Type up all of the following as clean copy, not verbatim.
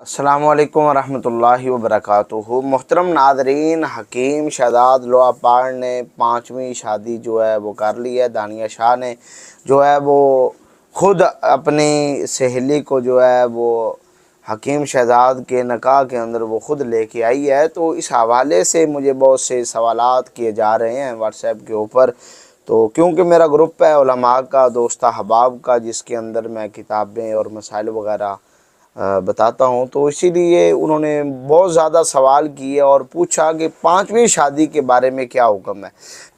अस्सलामु अलैकुम वरहमतुल्लाहि वबरकातुहू। मोहतरम नादरीन, हकीम शहजाद लोहापार ने 5वीं शादी जो है वो कर ली है। दानिया शाह ने जो है वो ख़ुद अपनी सहेली को जो है वो हकीम शहजाद के निकाह के अंदर वो ख़ुद लेके आई है। तो इस हवाले से मुझे बहुत से सवालात किए जा रहे हैं व्हाट्सएप के ऊपर। तो क्योंकि मेरा ग्रुप है उलमा का, दोस्त अहबाब का, जिसके अंदर मैं किताबें और मसाइल वगैरह बताता हूँ, तो इसीलिए उन्होंने बहुत ज़्यादा सवाल किए और पूछा कि 5वीं शादी के बारे में क्या हुक्म है।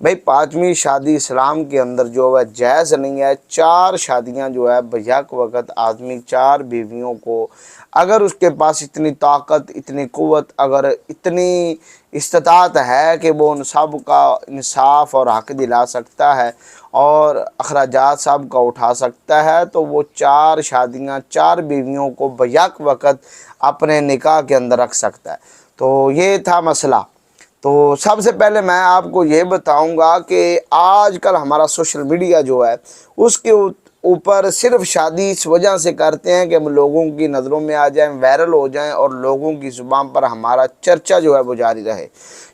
भाई 5वीं शादी इस्लाम के अंदर जो है जायज़ नहीं है। 4 शादियाँ जो है बयक वक़्त आदमी 4 बीवियों को, अगर उसके पास इतनी ताकत, इतनी क़ुव्वत, अगर इतनी इस्तात है कि वो उन सब का इंसाफ और हक़ दिला सकता है और अखराजात सब का उठा सकता है, तो वो 4 शादियाँ 4 बीवियों को बयक वक़्त अपने निकाह के अंदर रख सकता है। तो ये था मसला। तो सबसे पहले मैं आपको ये बताऊंगा कि आजकल हमारा सोशल मीडिया जो है उसके ऊपर सिर्फ शादी इस वजह से करते हैं कि हम लोगों की नज़रों में आ जाएं, वायरल हो जाएं और लोगों की ज़ुबान पर हमारा चर्चा जो है वो जारी रहे।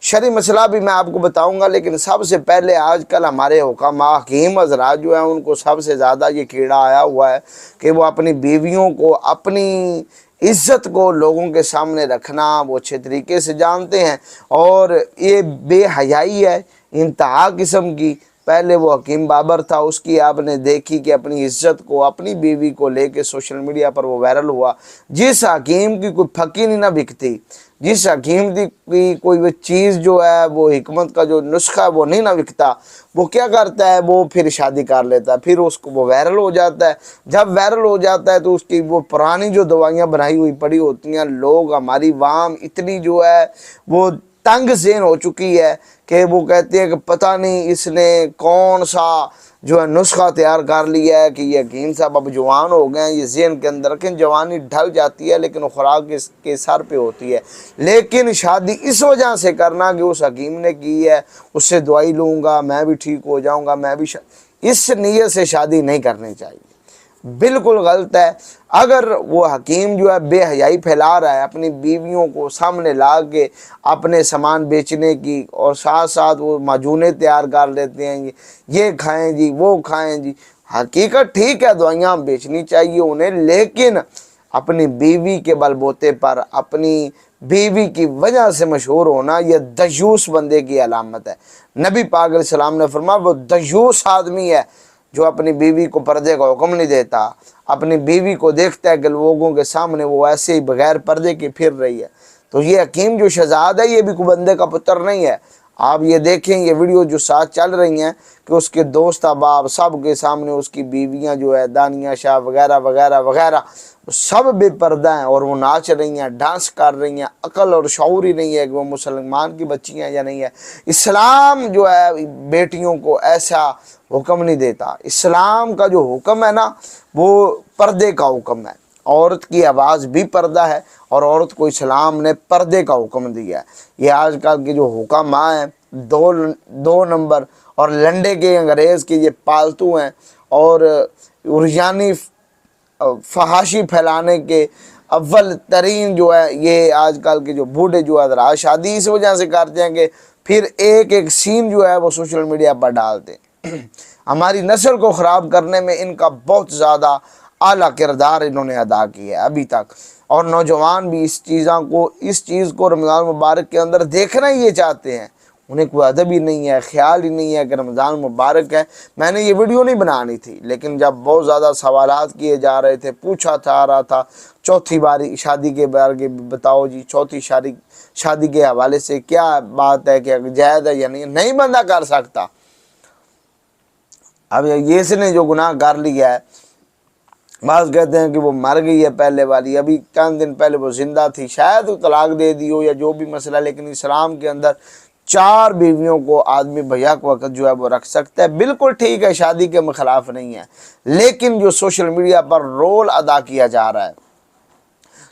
शरई मसला भी मैं आपको बताऊंगा, लेकिन सबसे पहले आजकल हमारे हुकामा हकीम हज़रात जो हैं उनको सबसे ज़्यादा ये कीड़ा आया हुआ है कि वो अपनी बीवियों को, अपनी इज़्ज़त को लोगों के सामने रखना वो अच्छे तरीके से जानते हैं और ये बेहयाई है इंतहा किस्म की। पहले वो हकीम बाबर था, उसकी आपने देखी कि अपनी इज़्ज़त को, अपनी बीवी को लेके सोशल मीडिया पर वो वायरल हुआ। जिस हकीम की कोई फकी नहीं ना बिकती, जिस हकीम की कोई वो चीज़ जो है वो हिकमत का जो नुस्खा है वो नहीं ना बिकता, वो क्या करता है, वो फिर शादी कर लेता है, फिर उसको वो वायरल हो जाता है। जब वायरल हो जाता है तो उसकी वो पुरानी जो दवाइयाँ बनाई हुई पड़ी होती हैं, लोग, हमारी वाम इतनी जो है वो तंग ज़हन हो चुकी है कि वो कहते हैं कि पता नहीं इसने कौन सा जो है नुस्खा तैयार कर लिया है कि ये हकीम साहब अब जवान हो गए हैं। ये ज़हन के अंदर रखें, जवानी ढल जाती है लेकिन खुराक के सर पे होती है। लेकिन शादी इस वजह से करना कि उस हकीम ने की है, उससे दवाई लूँगा मैं भी ठीक हो जाऊँगा, मैं भी इस नीयत से शादी नहीं करनी चाहिए, बिल्कुल गलत है। अगर वो हकीम जो है बेहयाई फैला रहा है, अपनी बीवियों को सामने ला के अपने सामान बेचने की, और साथ साथ वो माजूने तैयार कर लेते हैं, ये खाएं जी, वो खाएं जी। हकीकत ठीक है, दवाइयाँ बेचनी चाहिए उन्हें, लेकिन अपनी बीवी के बलबूते पर, अपनी बीवी की वजह से मशहूर होना यह दयूस बंदे की अलामत है। नबी पाक अलैहि सलाम ने फरमाया वो दयूस आदमी है जो अपनी बीवी को पर्दे का हुक्म नहीं देता, अपनी बीवी को देखता है कि लोगों के सामने वो ऐसे ही बगैर पर्दे के फिर रही है। तो ये हकीम जो शहजाद है ये भी कोई बंदे का पुत्र नहीं है। आप ये देखें, ये वीडियो जो साथ चल रही हैं कि उसके दोस्त अहबाब सब के सामने उसकी बीवियां जो है दानिया शाह वगैरह वगैरह वगैरह सब बेपर्दा हैं और वो नाच रही हैं, डांस कर रही हैं। अकल और शऊर ही नहीं है कि वो मुसलमान की बच्चियां हैं या नहीं है। इस्लाम जो है बेटियों को ऐसा हुक्म नहीं देता। इस्लाम का जो हुक्म है ना वो पर्दे का हुक्म है। औरत की आवाज़ भी पर्दा है और औरत को इस्लाम ने पर्दे का हुक्म दिया है। ये आजकल के जो हुक्म हैं दो नंबर और लंडे के अंग्रेज़ के ये पालतू हैं और उर्जानी फहाशी फैलाने के अव्वल तरीन जो है ये आजकल के जो बूढ़े जो हज़रात शादी इस वजह से करते हैं कि फिर एक एक सीन जो है वो सोशल मीडिया पर डालते हैं। हमारी नस्ल को ख़राब करने में इनका बहुत ज़्यादा आला किरदार इन्होंने अदा किया है अभी तक, और नौजवान भी इस चीज़ को रमज़ान मुबारक के अंदर देखना ही ये चाहते हैं। उन्हें कोई अदब ही नहीं है, ख्याल ही नहीं है कि रमज़ान मुबारक है। मैंने ये वीडियो नहीं बनानी थी, लेकिन जब बहुत ज़्यादा सवालात किए जा रहे थे, पूछा आ रहा था चौथी बारी शादी के बारे में बताओ जी, चौथी शादी के हवाले से क्या बात है कि जायज़ है या नहीं बंदा कर सकता। अब ये इसने जो गुनाह कर लिया है, बाज़ कहते हैं कि वो मर गई है पहले वाली, अभी चंद दिन पहले वो ज़िंदा थी, शायद वो तलाक दे दी हो या जो भी मसला, लेकिन इस्लाम के अंदर 4 बीवियों को आदमी बयक वक़्त जो है वो रख सकता है। बिल्कुल ठीक है, शादी के खिलाफ नहीं है, लेकिन जो सोशल मीडिया पर रोल अदा किया जा रहा है,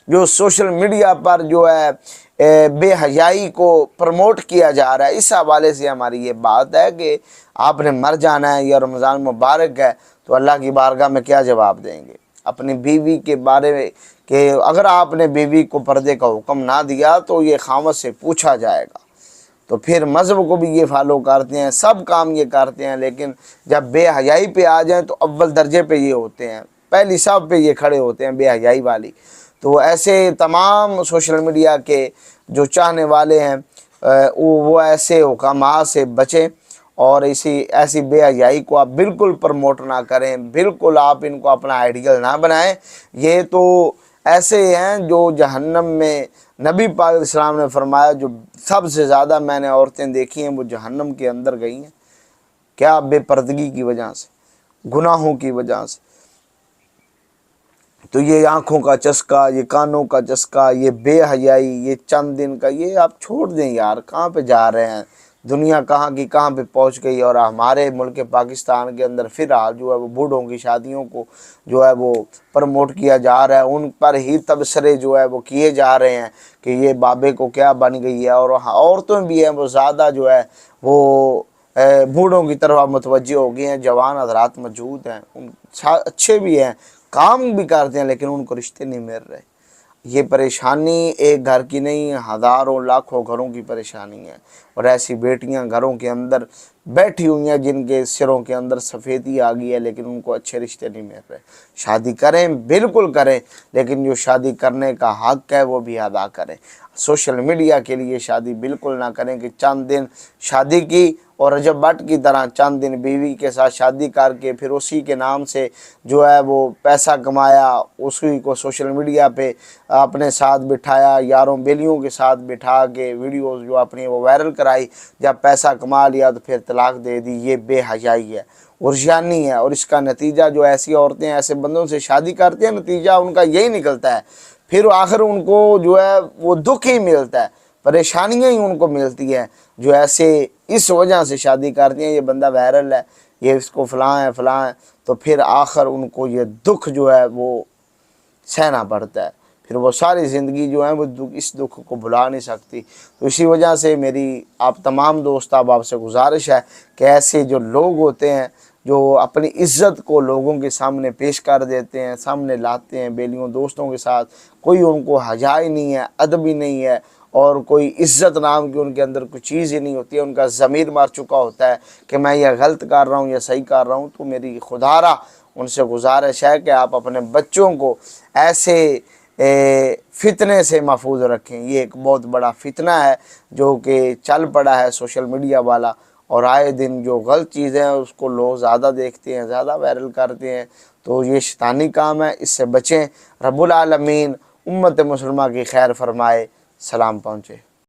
जो सोशल मीडिया पर जो है बेहयाई को प्रमोट किया जा रहा है, इस हवाले से हमारी ये बात है कि आपने मर जाना है या रमज़ान मुबारक है तो अल्लाह की बारगाह में क्या जवाब देंगे। اپنی بیوی کے بارے میں کہ اگر آپ نے بیوی کو پردے کا حکم نہ دیا تو یہ خاوند سے پوچھا جائے گا۔ تو پھر مذہب کو بھی یہ فالو کرتے ہیں، سب کام یہ کرتے ہیں، لیکن جب بے حیائی پہ آ جائیں تو اول درجے پہ یہ ہوتے ہیں، پہلی صف پہ یہ کھڑے ہوتے ہیں بے حیائی والی۔ تو ایسے تمام سوشل میڈیا کے جو چاہنے والے ہیں وہ ایسے حکامات سے بچیں، اور ایسی بے حیائی کو آپ بالکل پروموٹ نہ کریں، بالکل آپ ان کو اپنا آئیڈیل نہ بنائیں۔ یہ تو ایسے ہیں جو جہنم میں، نبی پاک علیہ السلام نے فرمایا جو سب سے زیادہ میں نے عورتیں دیکھی ہیں وہ جہنم کے اندر گئی ہیں۔ کیا؟ بے پردگی کی وجہ سے، گناہوں کی وجہ سے۔ تو یہ آنکھوں کا چسکا، یہ کانوں کا چسکا، یہ بے حیائی، یہ چند دن کا، یہ آپ چھوڑ دیں یار، کہاں پہ جا رہے ہیں؟ دنیا کہاں کی کہاں پہ پہنچ گئی، اور ہمارے ملک پاکستان کے اندر فی الحال جو ہے وہ بوڑھوں کی شادیوں کو جو ہے وہ پروموٹ کیا جا رہا ہے، ان پر ہی تبصرے جو ہے وہ کیے جا رہے ہیں کہ یہ بابے کو کیا بن گئی ہے، اور عورتوں بھی ہیں وہ زیادہ جو ہے وہ بوڑھوں کی طرف متوجہ ہو گئی ہیں۔ جوان حضرات موجود ہیں، اچھے بھی ہیں، کام بھی کرتے ہیں، لیکن ان کو رشتے نہیں مل رہے۔ یہ پریشانی ایک گھر کی نہیں، ہزاروں لاکھوں گھروں کی پریشانی ہے، اور ایسی بیٹیاں گھروں کے اندر بیٹھی ہوئی ہیں جن کے سروں کے اندر سفیدی آ گئی ہے، لیکن ان کو اچھے رشتے نہیں مل رہے۔ شادی کریں، بالکل کریں، لیکن جو شادی کرنے کا حق ہے وہ بھی ادا کریں۔ سوشل میڈیا کے لیے شادی بالکل نہ کریں کہ چند دن شادی کی، اور رجب بٹ کی طرح چند دن بیوی کے ساتھ شادی کر کے پھر اسی کے نام سے جو ہے وہ پیسہ کمایا، اسی کو سوشل میڈیا پہ اپنے ساتھ بٹھایا، یاروں بیلیوں کے ساتھ بٹھا کے ویڈیوز جو اپنی وہ وائرل کرائی، جب پیسہ کما لیا تو پھر طلاق دے دی۔ یہ بے حیائی ہے، عریانی ہے، اور اس کا نتیجہ جو ایسی عورتیں ایسے بندوں سے شادی کرتی ہیں، نتیجہ ان کا یہی نکلتا ہے، پھر آخر ان کو جو ہے وہ دکھ ہی ملتا ہے، پریشانیاں ہی ان کو ملتی ہیں، جو ایسے اس وجہ سے شادی کرتی ہیں۔ یہ بندہ وائرل ہے، یہ اس کو فلاں ہے فلاں ہے، تو پھر آخر ان کو یہ دکھ جو ہے وہ سہنا پڑتا ہے، پھر وہ ساری زندگی جو ہے وہ اس دکھ کو بھلا نہیں سکتی۔ تو اسی وجہ سے میری آپ تمام دوست آپ سے گزارش ہے کہ ایسے جو لوگ ہوتے ہیں جو اپنی عزت کو لوگوں کے سامنے پیش کر دیتے ہیں، سامنے لاتے ہیں بیلیوں دوستوں کے ساتھ، کوئی ان کو حیا ہی نہیں ہے، ادب ہی نہیں ہے، اور کوئی عزت نام کی ان کے اندر کوئی چیز ہی نہیں ہوتی ہے، ان کا ضمیر مار چکا ہوتا ہے کہ میں یہ غلط کر رہا ہوں یا صحیح کر رہا ہوں۔ تو میری خدارہ ان سے گزارش ہے کہ آپ اپنے بچوں کو ایسے فتنے سے محفوظ رکھیں۔ یہ ایک بہت بڑا فتنہ ہے جو کہ چل پڑا ہے سوشل میڈیا والا، اور آئے دن جو غلط چیزیں ہیں اس کو لوگ زیادہ دیکھتے ہیں، زیادہ وائرل کرتے ہیں، تو یہ شیطانی کام ہے، اس سے بچیں۔ رب العالمین امت مسلمہ کی خیر فرمائے، سلام پہنچے۔